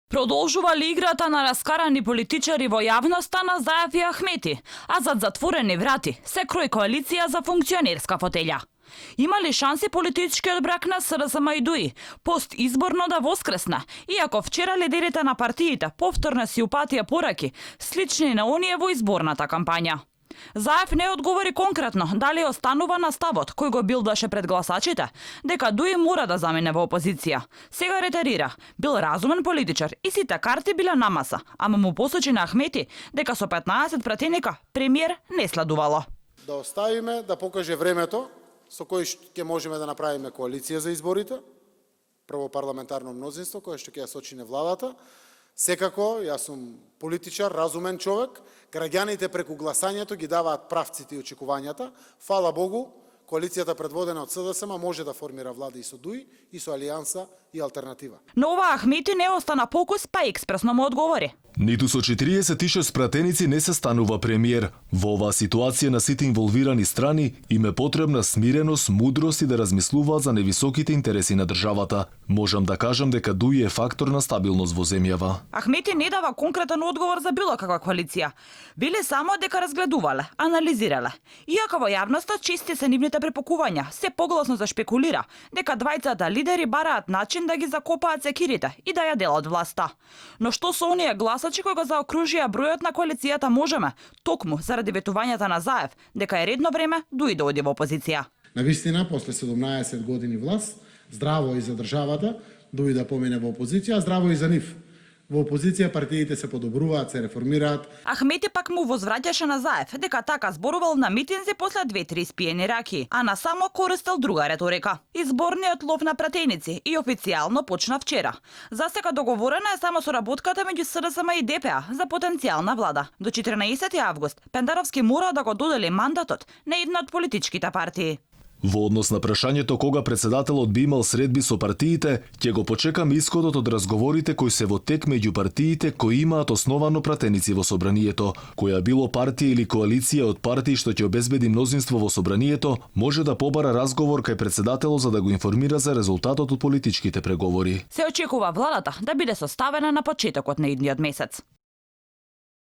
Продолжува ли играта на раскарани политичари во јавноста на Заев и Ахмети, а зад затворени врати се крои коалиција за функционерска фотелја? Има ли шанси политичкиот брак на СРСМ и ДУИ постизборно да воскресне, иако вчера лидерите на партиите повторно си упатија пораки, слични на оние во изборната кампања? Заев не одговори конкретно дали останува на ставот кој го билдаше пред гласачите, дека ДУИ мора да замине во опозиција. Сега ретерира, бил разумен политичар и сите карти биле на маса, ама му посочи на Ахмети дека со 15 пратеника премиер не следувало. Да оставиме да покаже времето со кој ќе можеме да направиме коалиција за изборите, прво парламентарно мнозинство кое што ќе ја сочине владата. Секако, јас сум политичар, разумен човек, граѓаните преку гласањето ги даваат правците и очекувањата. Фала Богу, коалицијата предводена од СДСМ може да формира влада и со ДУИ, и со Алијанса и Алтернатива. Но ова Ахмети не остана покус, па експресно му одговори. Ниту со 46 пратеници не се станува премиер. Во оваа ситуација на сите инволвирани страни им е потребна смиреност, мудрост и да размислуваат за невисоките интереси на државата. Можам да кажам дека ДУИ е фактор на стабилност во земјава. Ахмети не дава конкретен одговор за било каква коалиција. Били само дека разгледувале, анализирале. Иако во јавноста чести се нивните препокувања, се погласно зашпекулира дека двајцата лидери бараат начин да ги закопаат секирите и да ја делат власта. Но што со оние гласачи кои го заокружија бројот на коалицијата Можеме, токму заради ветувањата на Заев дека е редно време ДУИ да оди во опозиција? Навистина, после 17 години власт, здраво и за државата, ДУИ да помине во опозиција, здраво и за нив. Во опозиција партиите се подобруваат, се реформираат. Ахмети пак му возвраќаше на Заев дека така зборувал на митинзи после 2-3 спиени раки, а насамо користел друга реторика. Изборниот лов на пратеници и официјално почна вчера. Засека договорена е само соработката меѓу СДСМ и ДПА за потенцијална влада. До 14 август Пендаровски мора да го додели мандатот на една од политичките партии. Во однос на прашањето кога председателот би имал средби со партиите, ќе го почекам исходот од разговорите кои се во тек меѓу партиите кои имаат основано пратеници во собранието. Која било партија или коалиција од партии што ќе обезбеди мнозинство во собранието, може да побара разговор кај председателот за да го информира за резултатот од политичките преговори. Се очекува владата да биде составена на почетокот на идниот месец.